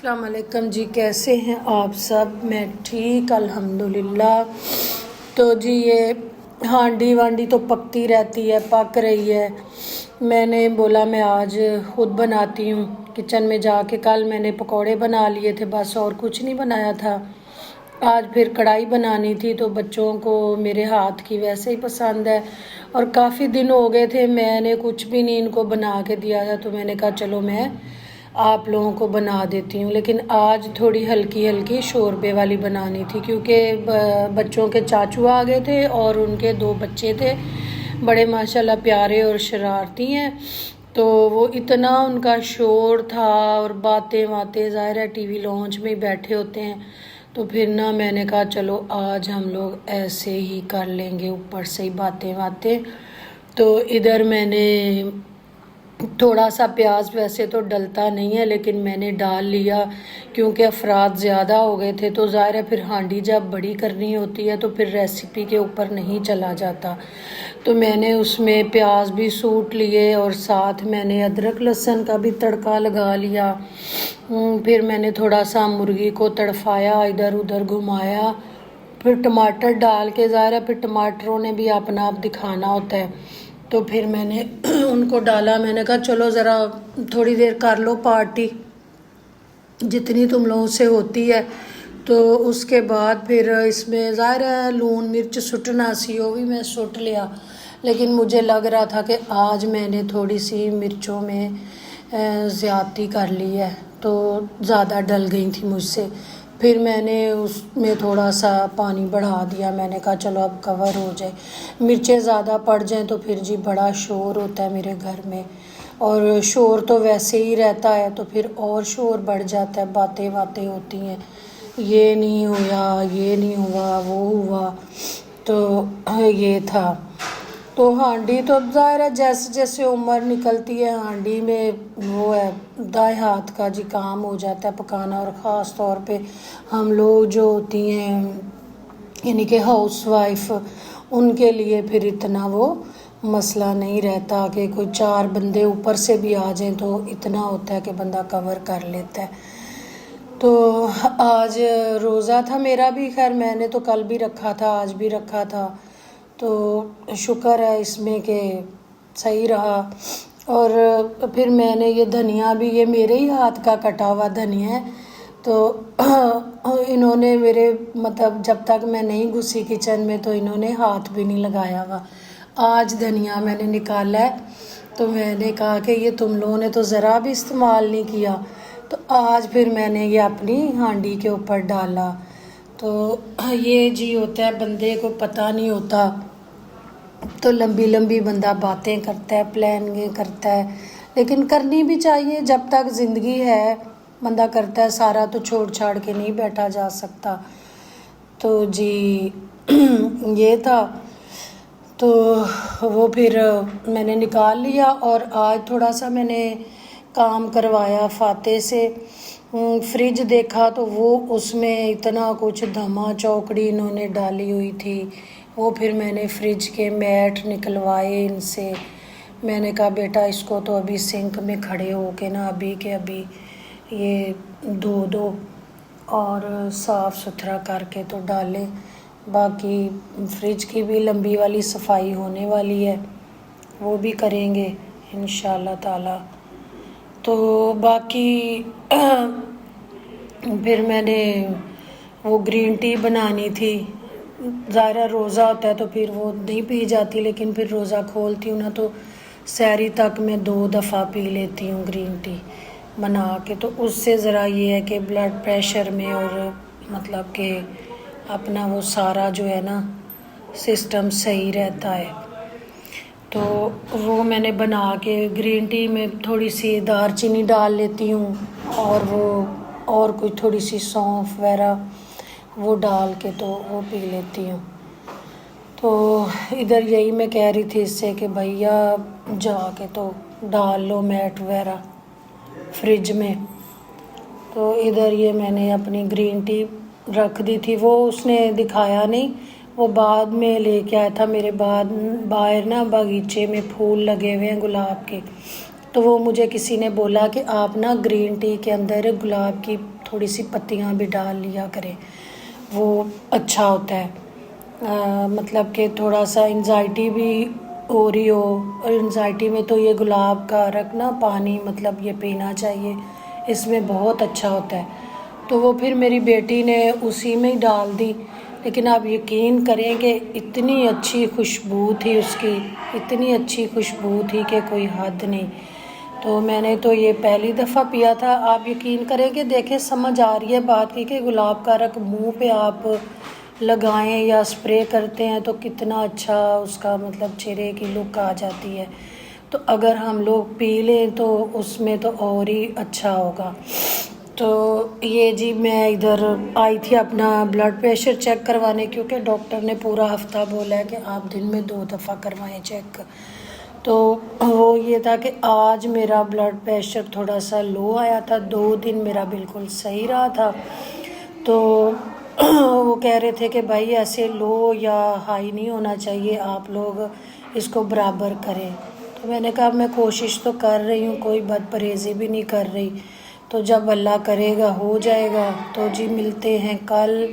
अस्सलाम वालेकुम जी, कैसे हैं आप सब। मैं ठीक अल्हम्दुलिल्लाह। तो जी ये हांडी वांडी तो पकती रहती है, पक रही है। मैंने बोला मैं आज ख़ुद बनाती हूँ किचन में जाके। कल मैंने पकोड़े बना लिए थे बस, और कुछ नहीं बनाया था। आज फिर कढ़ाई बनानी थी, तो बच्चों को मेरे हाथ की वैसे ही पसंद है, और काफ़ी दिन हो गए थे मैंने कुछ भी नहीं इनको बना के दिया था। तो मैंने कहा चलो मैं आप लोगों को बना देती हूँ। लेकिन आज थोड़ी हल्की हल्की शोरबे वाली बनानी थी, क्योंकि बच्चों के चाचू आ गए थे और उनके 2 बच्चे थे, बड़े माशाल्लाह प्यारे और शरारती हैं। तो वो इतना उनका शोर था और बातें ज़ाहिर है टीवी लॉन्च में ही बैठे होते हैं। तो फिर ना मैंने कहा चलो आज हम लोग ऐसे ही कर लेंगे, ऊपर से ही बातें। तो इधर मैंने थोड़ा सा प्याज वैसे तो डलता नहीं है, लेकिन मैंने डाल लिया क्योंकि अफराद ज़्यादा हो गए थे। तो ज़ाहिर है फिर हांडी जब बड़ी करनी होती है तो फिर रेसिपी के ऊपर नहीं चला जाता। तो मैंने उसमें प्याज भी सूट लिए और साथ मैंने अदरक लहसुन का भी तड़का लगा लिया। फिर मैंने थोड़ा सा मुर्गी को तड़फाया, इधर उधर घुमाया, फिर टमाटर डाल के, ज़ाहिर है फिर टमाटरों ने भी अपना आप दिखाना होता है। तो फिर मैंने उनको डाला। मैंने कहा चलो ज़रा थोड़ी देर कर लो पार्टी जितनी तुम लोगों से होती है। तो उसके बाद फिर इसमें ज़ाहिर है लून मिर्च सुटना सी, वो भी मैं सुट लिया। लेकिन मुझे लग रहा था कि आज मैंने थोड़ी सी मिर्चों में ज़्यादती कर ली है, तो ज़्यादा डल गई थी मुझसे। फिर मैंने उसमें थोड़ा सा पानी बढ़ा दिया। मैंने कहा चलो अब कवर हो जाए, मिर्चें ज़्यादा पड़ जाएं तो फिर जी बड़ा शोर होता है मेरे घर में, और शोर तो वैसे ही रहता है तो फिर और शोर बढ़ जाता है, बातें होती हैं, ये नहीं हुआ, ये नहीं हुआ, वो हुआ। तो ये था। तो हांडी तो ज़ाहिर है जैसे जैसे उम्र निकलती है हांडी में वो है दाएं हाथ का जी काम हो जाता है पकाना। और ख़ास तौर पे हम लोग जो होती हैं यानी कि हाउस वाइफ, उनके लिए फिर इतना वो मसला नहीं रहता कि कोई 4 बंदे ऊपर से भी आ जाएं तो इतना होता है कि बंदा कवर कर लेता है। तो आज रोज़ा था मेरा भी, खैर मैंने तो कल भी रखा था आज भी रखा था, तो शुक्र है इसमें कि सही रहा। और फिर मैंने ये धनिया भी, ये मेरे ही हाथ का कटा हुआ धनिया है। तो इन्होंने मेरे मतलब जब तक मैं नहीं घुसी किचन में तो इन्होंने हाथ भी नहीं लगाया हुआ। आज धनिया मैंने निकाला है, तो मैंने कहा कि ये तुम लोगों ने तो ज़रा भी इस्तेमाल नहीं किया। तो आज फिर मैंने ये अपनी हांडी के ऊपर डाला। तो ये जी होता है बंदे को पता नहीं होता, तो लंबी लंबी बंदा बातें करता है, प्लानिंग करता है, लेकिन करनी भी चाहिए जब तक ज़िंदगी है बंदा करता है। सारा तो छोड़ छाड़ के नहीं बैठा जा सकता। तो जी ये था। तो वो फिर मैंने निकाल लिया, और आज थोड़ा सा मैंने काम करवाया फाते से। फ्रिज देखा तो वो उसमें इतना कुछ धमा चौकड़ी इन्होंने डाली हुई थी। वो फिर मैंने फ्रिज के मैट निकलवाए इनसे। मैंने कहा बेटा इसको तो अभी सिंक में खड़े हो के ना अभी के अभी ये धो दो और साफ़ सुथरा करके तो डालें। बाकी फ्रिज की भी लंबी वाली सफाई होने वाली है, वो भी करेंगे इंशाल्लाह ताला। तो बाकी फिर मैंने वो ग्रीन टी बनानी थी। ज़ाहिर रोज़ा होता है तो फिर वो नहीं पी जाती, लेकिन फिर रोज़ा खोलती हूँ ना तो सहरी तक मैं 2 दफ़ा पी लेती हूँ ग्रीन टी बना के। तो उससे ज़रा ये है कि ब्लड प्रेशर में और मतलब कि अपना वो सारा जो है ना सिस्टम सही रहता है। तो वो मैंने बना के ग्रीन टी में थोड़ी सी दालचीनी डाल लेती हूँ, और वो और कोई थोड़ी सी सौंफ वगैरह वो डाल के तो वो पी लेती हूँ। तो इधर यही मैं कह रही थी इससे कि भैया जाके तो डाल लो मैट वगैरह फ्रिज में। तो इधर ये मैंने अपनी ग्रीन टी रख दी थी, वो उसने दिखाया नहीं, वो बाद में लेके आया था। मेरे बाद बाहर ना बगीचे में फूल लगे हुए हैं गुलाब के, تو وہ مجھے کسی نے بولا کہ آپ نا گرین ٹی کے اندر گلاب کی تھوڑی سی پتیاں بھی ڈال لیا کریں، وہ اچھا ہوتا ہے، مطلب کہ تھوڑا سا انزائٹی بھی ہو رہی ہو، اور انزائٹی میں تو یہ گلاب کا عرق نا پانی مطلب یہ پینا چاہیے، اس میں بہت اچھا ہوتا ہے۔ تو وہ پھر میری بیٹی نے اسی میں ہی ڈال دی، لیکن آپ یقین کریں کہ اتنی اچھی خوشبو تھی اس کی، اتنی اچھی خوشبو تھی کہ کوئی حد نہیں۔ تو میں نے تو یہ پہلی دفعہ پیا تھا۔ آپ یقین کریں کہ دیکھیں سمجھ آ رہی ہے بات کی کہ گلاب کا عرق منہ پہ آپ لگائیں یا اسپرے کرتے ہیں تو کتنا اچھا اس کا مطلب چہرے کی لک آ جاتی ہے، تو اگر ہم لوگ پی لیں تو اس میں تو اور ہی اچھا ہوگا۔ تو یہ جی میں ادھر آئی تھی اپنا بلڈ پریشر چیک کروانے، کیونکہ ڈاکٹر نے پورا ہفتہ بولا ہے کہ آپ دن میں 2 دفعہ کروائیں چیک۔ تو وہ یہ تھا کہ آج میرا بلڈ پریشر تھوڑا سا لو آیا تھا، 2 دن میرا بالکل صحیح رہا تھا۔ تو وہ کہہ رہے تھے کہ بھائی ایسے لو یا ہائی نہیں ہونا چاہیے، آپ لوگ اس کو برابر کریں۔ تو میں نے کہا میں کوشش تو کر رہی ہوں، کوئی بد پرہیزی بھی نہیں کر رہی، تو جب اللہ کرے گا ہو جائے گا۔ تو جی ملتے ہیں کل۔